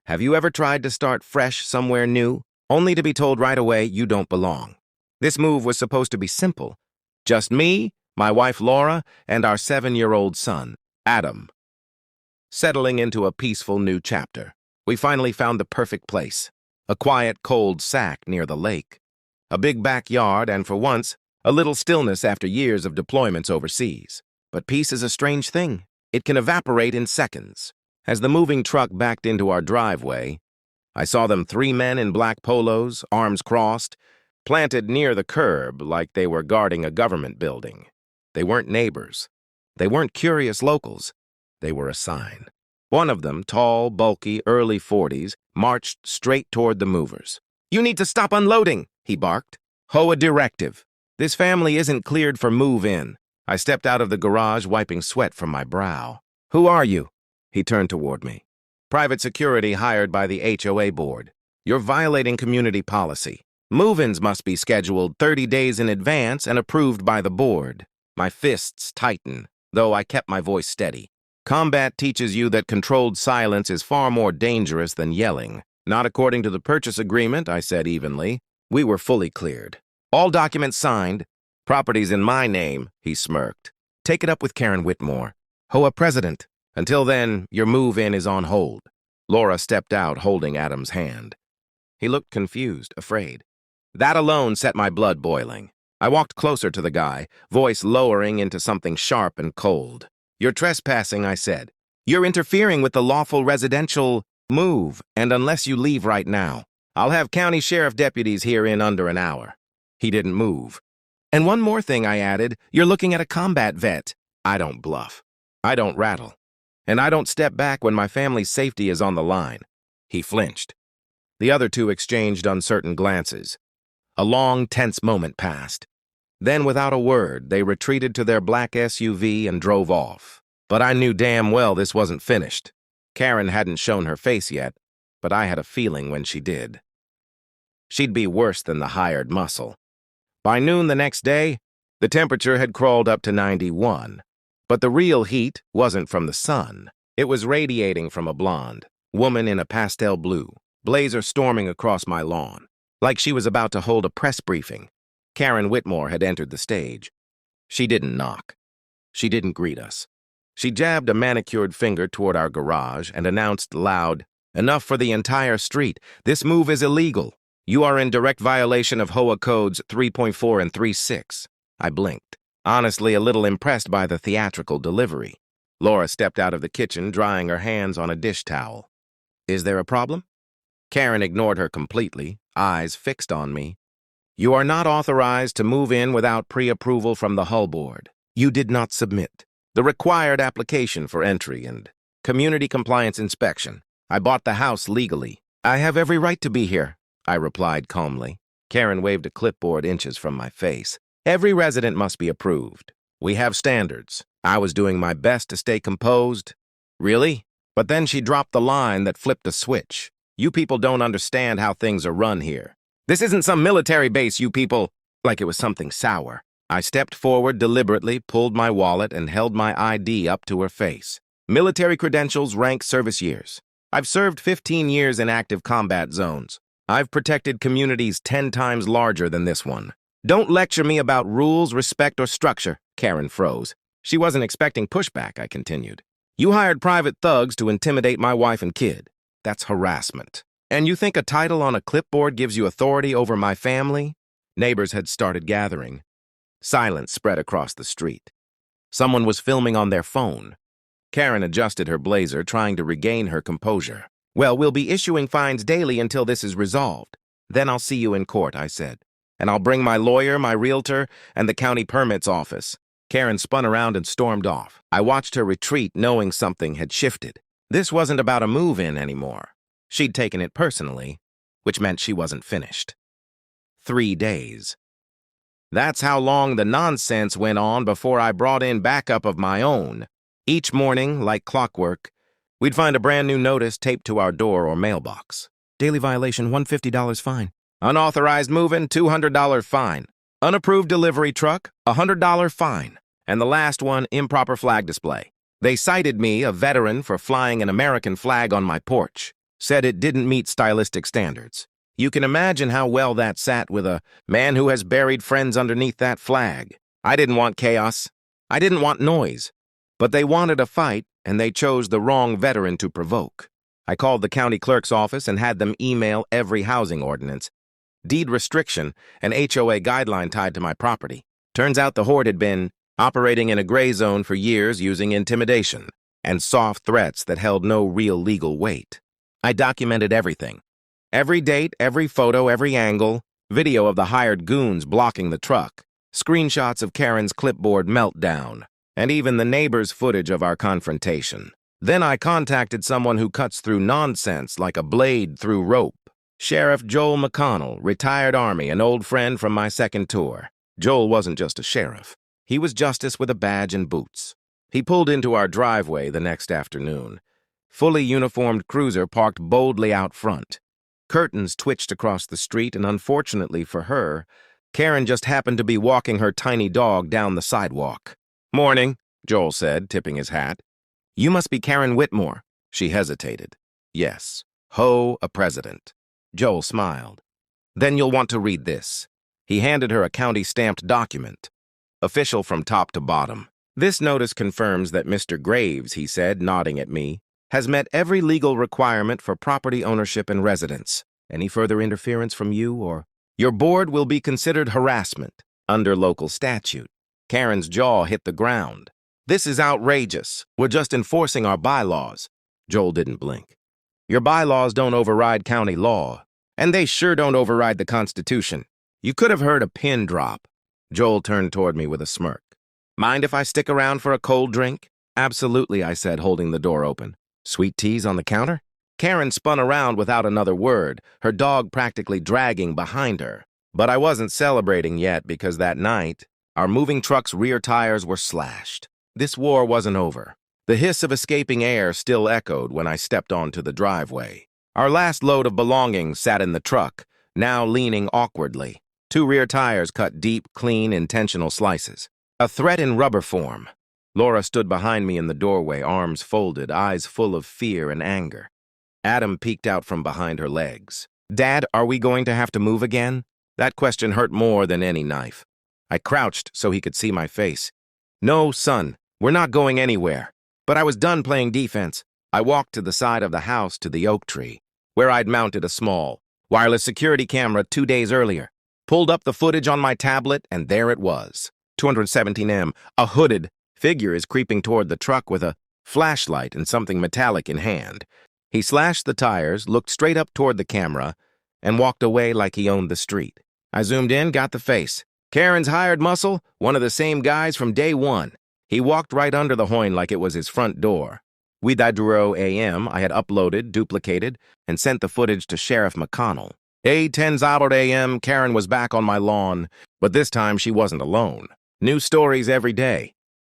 Have you ever tried to start fresh somewhere new, only to be told right away you don't belong? This move was supposed to be simple. Just me, my wife Laura, and our 7-year-old son, Adam. Settling into a peaceful new chapter, we finally found the perfect place. A quiet, cold sack near the lake. A big backyard and, for once, a little stillness after years of deployments overseas. But peace is a strange thing. It can evaporate in seconds. As the moving truck backed into our driveway, I saw them 3 men in black polos, arms crossed, planted near the curb like they were guarding a government building. They weren't neighbors. They weren't curious locals. They were a sign. One of them, tall, bulky, early 40s, marched straight toward the movers. "You need to stop unloading," he barked. "HOA directive. This family isn't cleared for move-in." I stepped out of the garage, wiping sweat from my brow. "Who are you?" He turned toward me. "Private security hired by the HOA board. You're violating community policy. Move-ins must be scheduled 30 days in advance and approved by the board." My fists tightened, though I kept my voice steady. "Combat teaches you that controlled silence is far more dangerous than yelling." "Not according to the purchase agreement," I said evenly. "We were fully cleared. All documents signed. Property's in my name," he smirked. "Take it up with Karen Whitmore, HOA president. Until then, your move-in is on hold." Laura stepped out, holding Adam's hand. He looked confused, afraid. That alone set my blood boiling. I walked closer to the guy, voice lowering into something sharp and cold. "You're trespassing," I said. "You're interfering with the lawful residential move, and unless you leave right now, I'll have county sheriff deputies here in under an hour." He didn't move. "And one more thing," I added. "You're looking at a combat vet." I don't bluff. I don't rattle. And I don't step back when my family's safety is on the line. He flinched. The other 2 exchanged uncertain glances. A long, tense moment passed. Then, without a word, they retreated to their black SUV and drove off. But I knew damn well this wasn't finished. Karen hadn't shown her face yet, but I had a feeling when she did. She'd be worse than the hired muscle. By noon the next day, the temperature had crawled up to 91. But the real heat wasn't from the sun. It was radiating from a blonde woman in a pastel blue, blazer storming across my lawn, like she was about to hold a press briefing. Karen Whitmore had entered the stage. She didn't knock. She didn't greet us. She jabbed a manicured finger toward our garage and announced loud, "Enough for the entire street. This move is illegal. You are in direct violation of HOA codes 3.4 and 3.6. I blinked, honestly a little impressed by the theatrical delivery. Laura stepped out of the kitchen, drying her hands on a dish towel. "Is there a problem?" Karen ignored her completely, eyes fixed on me. "You are not authorized to move in without pre-approval from the HUL board. You did not submit the required application for entry and community compliance inspection. I bought the house legally. I have every right to be here," I replied calmly. Karen waved a clipboard inches from my face. "Every resident must be approved. We have standards." I was doing my best to stay composed. "Really?" But then she dropped the line that flipped a switch. "You people don't understand how things are run here. This isn't some military base, you people," like it was something sour. I stepped forward deliberately, pulled my wallet, and held my ID up to her face. "Military credentials, rank, service years. I've served 15 years in active combat zones. I've protected communities 10 times larger than this one." "Don't lecture me about rules, respect, or structure." Karen froze. She wasn't expecting pushback, I continued. "You hired private thugs to intimidate my wife and kid. That's harassment. And you think a title on a clipboard gives you authority over my family?" Neighbors had started gathering. Silence spread across the street. Someone was filming on their phone. Karen adjusted her blazer, trying to regain her composure. "Well, we'll be issuing fines daily until this is resolved. Then I'll see you in court," I said. "And I'll bring my lawyer, my realtor, and the county permits office." Karen spun around and stormed off. I watched her retreat, knowing something had shifted. This wasn't about a move-in anymore. She'd taken it personally, which meant she wasn't finished. 3 days. That's how long the nonsense went on before I brought in backup of my own. Each morning, like clockwork, we'd find a brand new notice taped to our door or mailbox. "Daily violation, $150 fine. Unauthorized move-in, $200 fine. Unapproved delivery truck, $100 fine." And the last one, improper flag display. They cited me, a veteran, for flying an American flag on my porch. said it didn't meet stylistic standards. You can imagine how well that sat with a man who has buried friends underneath that flag. I didn't want chaos. I didn't want noise. But they wanted a fight, and they chose the wrong veteran to provoke. I called the county clerk's office and had them email every housing ordinance, deed restriction, and HOA guideline tied to my property. Turns out the horde had been operating in a gray zone for years using intimidation and soft threats that held no real legal weight. I documented everything. Every date, every photo, every angle, video of the hired goons blocking the truck, screenshots of Karen's clipboard meltdown, and even the neighbor's footage of our confrontation. Then I contacted someone who cuts through nonsense like a blade through rope. Sheriff Joel McConnell, retired Army, an old friend from my second tour. Joel wasn't just a sheriff. He was justice with a badge and boots. He pulled into our driveway the next afternoon. Fully uniformed cruiser parked boldly out front. Curtains twitched across the street, and unfortunately for her, Karen just happened to be walking her tiny dog down the sidewalk. "Morning," Joel said, tipping his hat. "You must be Karen Whitmore." She hesitated. "Yes. a president." Joel smiled. "Then you'll want to read this." He handed her a county-stamped document. Official from top to bottom. "This notice confirms that Mr. Graves," he said, nodding at me, "has met every legal requirement for property ownership and residence. Any further interference from you or your board will be considered harassment under local statute." Karen's jaw hit the ground. "This is outrageous. We're just enforcing our bylaws." Joel didn't blink. "Your bylaws don't override county law, and they sure don't override the Constitution. You could have heard a pin drop." Joel turned toward me with a smirk. "Mind if I stick around for a cold drink?" "Absolutely," I said, holding the door open. "Sweet teas on the counter?" Karen spun around without another word, her dog practically dragging behind her. But I wasn't celebrating yet because that night, our moving truck's rear tires were slashed. This war wasn't over. The hiss of escaping air still echoed when I stepped onto the driveway. Our last load of belongings sat in the truck, now leaning awkwardly. 2 rear tires cut deep, clean, intentional slices. A threat in rubber form. Laura stood behind me in the doorway, arms folded, eyes full of fear and anger. Adam peeked out from behind her legs. "Dad, are we going to have to move again?" That question hurt more than any knife. I crouched so he could see my face. "No, son, we're not going anywhere." But I was done playing defense. I walked to the side of the house to the oak tree, where I'd mounted a small, wireless security camera 2 days earlier. Pulled up the footage on my tablet, and there it was. 217M, a hooded figure is creeping toward the truck with a flashlight and something metallic in hand. He slashed the tires, looked straight up toward the camera, and walked away like he owned the street. I zoomed in, got the face. Karen's hired muscle, one of the same guys from day one. He walked right under the hoin like it was his front door. Widadro AM, I had uploaded, duplicated, and sent the footage to Sheriff McConnell. 10 AM, Karen was back on my lawn, but this time she wasn't alone. New stories every day.